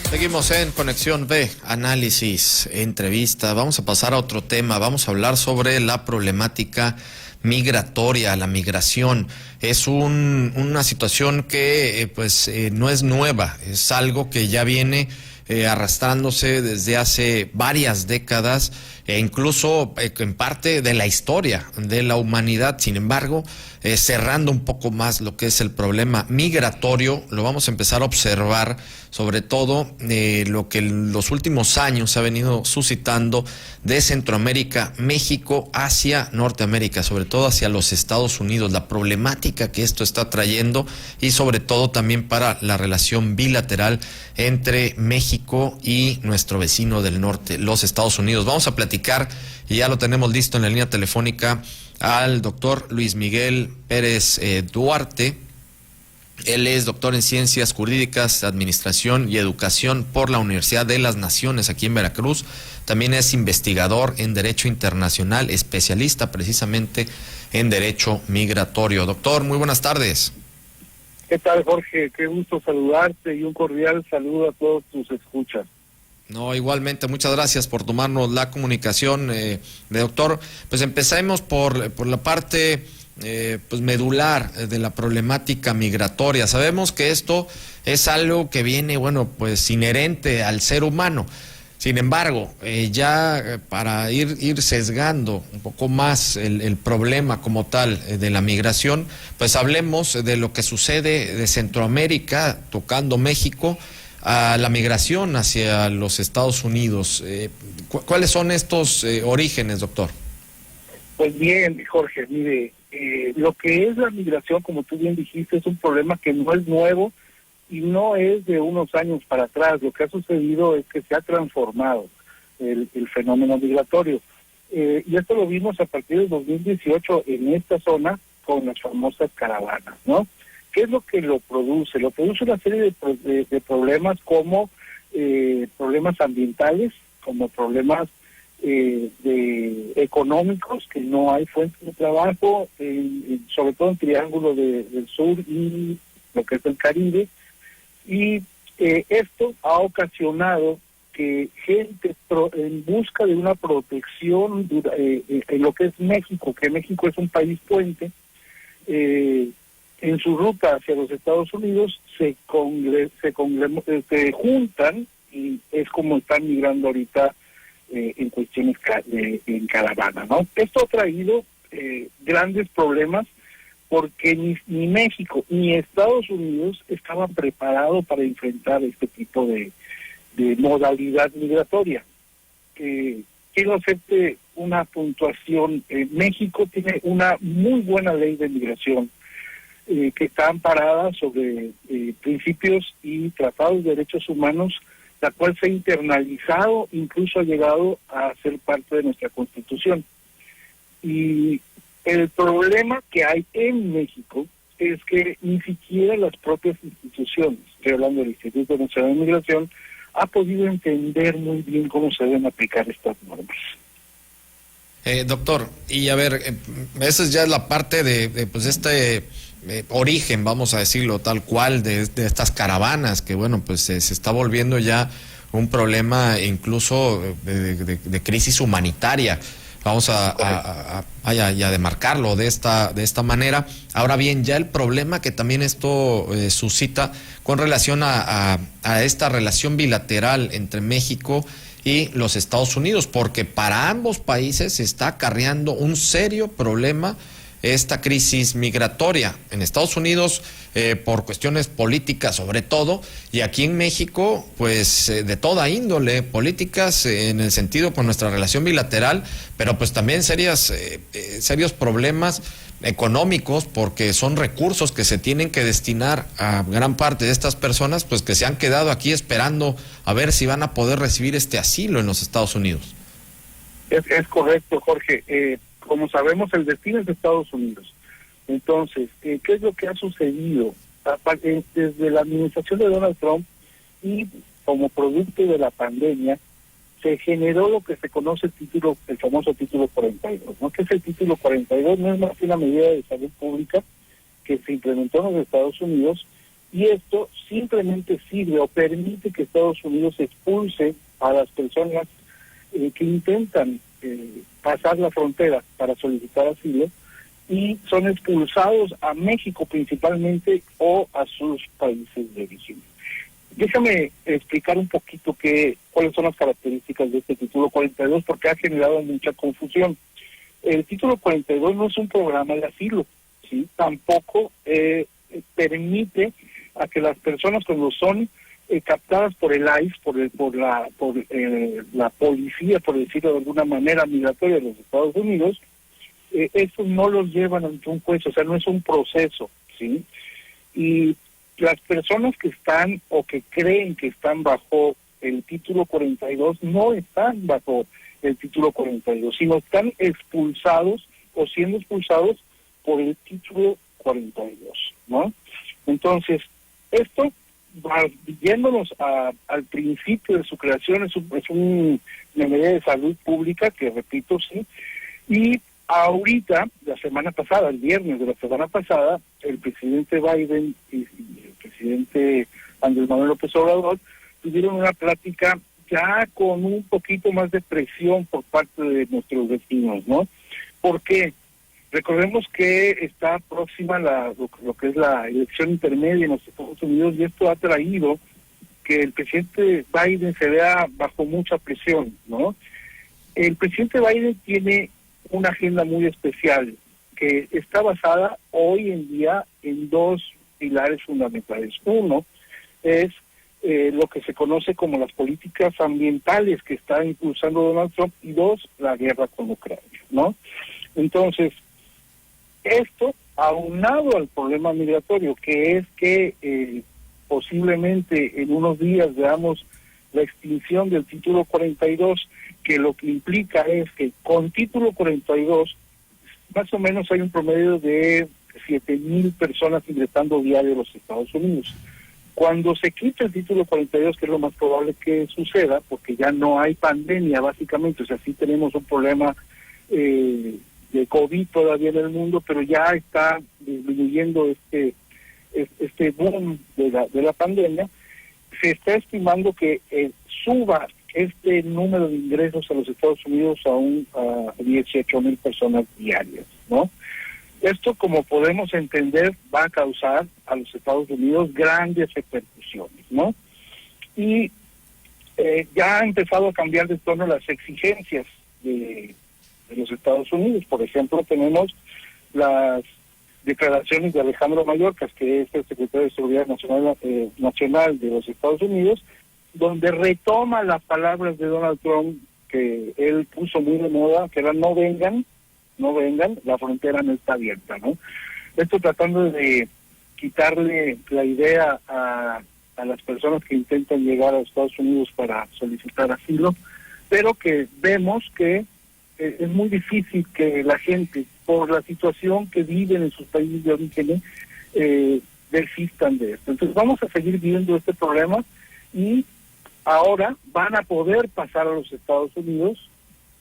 Seguimos en Conexión B, análisis, entrevista. Vamos a pasar a otro tema. Vamos a hablar sobre la problemática migratoria, la migración. Es una situación que no es nueva, es algo que ya viene arrastrándose desde hace varias décadas e incluso en parte de la historia de la humanidad. Sin embargo, cerrando un poco más lo que es el problema migratorio, lo vamos a empezar a observar, sobre todo lo que en los últimos años se ha venido suscitando de Centroamérica, México, hacia Norteamérica, sobre todo hacia los Estados Unidos, la problemática que esto está trayendo y sobre todo también para la relación bilateral entre México y nuestro vecino del norte, los Estados Unidos. Vamos a platicar, y ya lo tenemos listo en la línea telefónica, al doctor Luis Miguel Pérez Duarte. Él es doctor en Ciencias Jurídicas, Administración y Educación por la Universidad de las Naciones aquí en Veracruz. También es investigador en Derecho Internacional, especialista precisamente en Derecho Migratorio. Doctor, muy buenas tardes. ¿Qué tal, Jorge? Qué gusto saludarte y un cordial saludo a todos tus escuchas. No, igualmente, muchas gracias por tomarnos la comunicación, doctor. Pues empecemos por la parte medular de la problemática migratoria. Sabemos que esto es algo que viene, inherente al ser humano. Sin embargo, para ir sesgando un poco más el problema como tal de la migración, pues hablemos de lo que sucede de Centroamérica, tocando México, a la migración hacia los Estados Unidos. ¿Cuáles son estos orígenes, doctor? Pues bien, Jorge, mire, lo que es la migración, como tú bien dijiste, es un problema que no es nuevo y no es de unos años para atrás. Lo que ha sucedido es que se ha transformado el fenómeno migratorio. Y esto lo vimos a partir del 2018 en esta zona con las famosas caravanas, ¿no? ¿Qué es lo que lo produce? Lo produce una serie de problemas como problemas ambientales, como problemas económicos, que no hay fuentes de trabajo, sobre todo en Triángulo del Sur y lo que es el Caribe. Y esto ha ocasionado que gente en busca de una protección en lo que es México, que México es un país puente, en su ruta hacia los Estados Unidos se juntan, y es como están migrando ahorita en cuestiones en caravana, ¿no? Esto ha traído grandes problemas porque ni México ni Estados Unidos estaban preparados para enfrentar este tipo de modalidad migratoria. Quiero hacerte una puntuación. México tiene una muy buena ley de migración que está amparada sobre principios y tratados de derechos humanos, la cual se ha internalizado, incluso ha llegado a ser parte de nuestra Constitución. Y el problema que hay en México es que ni siquiera las propias instituciones, estoy hablando del Instituto Nacional de Migración, ha podido entender muy bien cómo se deben aplicar estas normas. Doctor, y a ver, esa es ya la parte de este origen, vamos a decirlo tal cual, de estas caravanas, que se está volviendo ya un problema incluso de crisis humanitaria. Vamos a demarcarlo de esta manera. Ahora bien, ya el problema que también esto suscita con relación a esta relación bilateral entre México y los Estados Unidos, porque para ambos países se está acarreando un serio problema esta crisis migratoria. En Estados Unidos por cuestiones políticas sobre todo, y aquí en México de toda índole, políticas en el sentido con nuestra relación bilateral, pero pues también serios problemas económicos, porque son recursos que se tienen que destinar a gran parte de estas personas que se han quedado aquí esperando a ver si van a poder recibir este asilo en los Estados Unidos. Es correcto, Jorge. Como sabemos, el destino es de Estados Unidos. Entonces, ¿qué es lo que ha sucedido? Desde la administración de Donald Trump y como producto de la pandemia, se generó lo que se conoce el famoso título 42, ¿no? ¿Qué es el título 42? No es más que una medida de salud pública que se implementó en los Estados Unidos Y esto simplemente sirve o permite que Estados Unidos expulse a las personas que intentan pasar la frontera para solicitar asilo, y son expulsados a México principalmente o a sus países de origen. Déjame explicar un poquito cuáles son las características de este título 42, porque ha generado mucha confusión. El título 42 no es un programa de asilo, ¿sí? Tampoco permite a que las personas, cuando son captadas por el ICE, por la policía, por decirlo de alguna manera, migratoria de los Estados Unidos, estos no los llevan ante un juez, o sea, no es un proceso, ¿sí? Y las personas que están o que creen que están bajo el título 42 no están bajo el título 42, sino están expulsados o siendo expulsados por el título 42, ¿no? Entonces, esto, yéndonos al principio de su creación, es una medida de salud pública que, repito, sí, y ahorita, la semana pasada, el viernes de la semana pasada, el presidente Biden y el presidente Andrés Manuel López Obrador tuvieron una plática ya con un poquito más de presión por parte de nuestros vecinos, ¿no? Porque recordemos que está próxima lo que es la elección intermedia en los Estados Unidos, y esto ha traído que el presidente Biden se vea bajo mucha presión, ¿no? El presidente Biden tiene una agenda muy especial que está basada hoy en día en dos pilares fundamentales. Uno es lo que se conoce como las políticas ambientales que está impulsando Donald Trump, y dos, la guerra con Ucrania, ¿no? Entonces, esto aunado al problema migratorio, que es que posiblemente en unos días veamos la extinción del título 42, que lo que implica es que con título 42 más o menos hay un promedio de 7,000 personas ingresando diario a los Estados Unidos. Cuando se quita el título 42, que es lo más probable que suceda, porque ya no hay pandemia básicamente, o sea, sí tenemos un problema de COVID todavía en el mundo, pero ya está disminuyendo este boom de la pandemia, se está estimando que suba este número de ingresos a los Estados Unidos a 18,000 personas diarias, ¿no? Esto, como podemos entender, va a causar a los Estados Unidos grandes repercusiones, ¿no? Y ya ha empezado a cambiar de tono las exigencias de los Estados Unidos. Por ejemplo, tenemos las declaraciones de Alejandro Mayorkas, que es el secretario de Seguridad Nacional de los Estados Unidos, donde retoma las palabras de Donald Trump que él puso muy de moda, que eran no vengan, la frontera no está abierta, ¿no? Esto tratando de quitarle la idea a las personas que intentan llegar a Estados Unidos para solicitar asilo, pero que vemos que es muy difícil que la gente, por la situación que viven en sus países de origen, desistan de esto. Entonces vamos a seguir viendo este problema, y ahora van a poder pasar a los Estados Unidos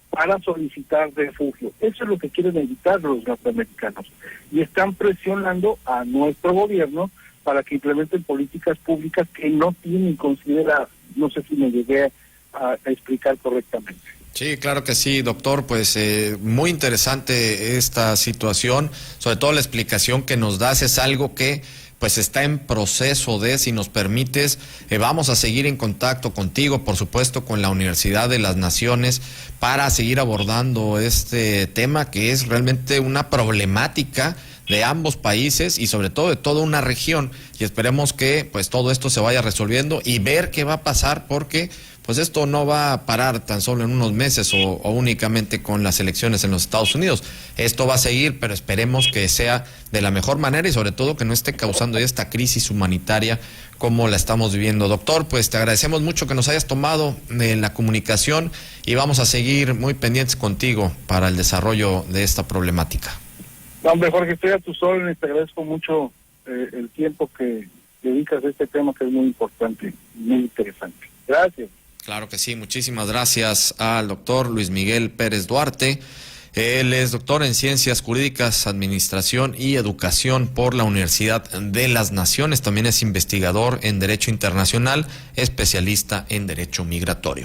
para solicitar refugio. Eso es lo que quieren evitar los norteamericanos, y están presionando a nuestro gobierno para que implementen políticas públicas que no tienen consideradas. No sé si me llegué a explicar correctamente. Sí, claro que sí, doctor. Pues muy interesante esta situación, sobre todo la explicación que nos das. Es algo que pues está en proceso de, si nos permites, vamos a seguir en contacto contigo, por supuesto, con la Universidad de las Naciones, para seguir abordando este tema, que es realmente una problemática de ambos países y sobre todo de toda una región, y esperemos que pues todo esto se vaya resolviendo y ver qué va a pasar, porque pues esto no va a parar tan solo en unos meses o únicamente con las elecciones en los Estados Unidos. Esto va a seguir, pero esperemos que sea de la mejor manera y sobre todo que no esté causando esta crisis humanitaria como la estamos viviendo. Doctor, pues te agradecemos mucho que nos hayas tomado la comunicación y vamos a seguir muy pendientes contigo para el desarrollo de esta problemática. No, hombre, Jorge, estoy a tus órdenes, te agradezco mucho el tiempo que dedicas a este tema, que es muy importante, muy interesante. Gracias. Claro que sí, muchísimas gracias al doctor Luis Miguel Pérez Duarte. Él es doctor en Ciencias Jurídicas, Administración y Educación por la Universidad de las Naciones. También es investigador en Derecho Internacional, especialista en Derecho Migratorio.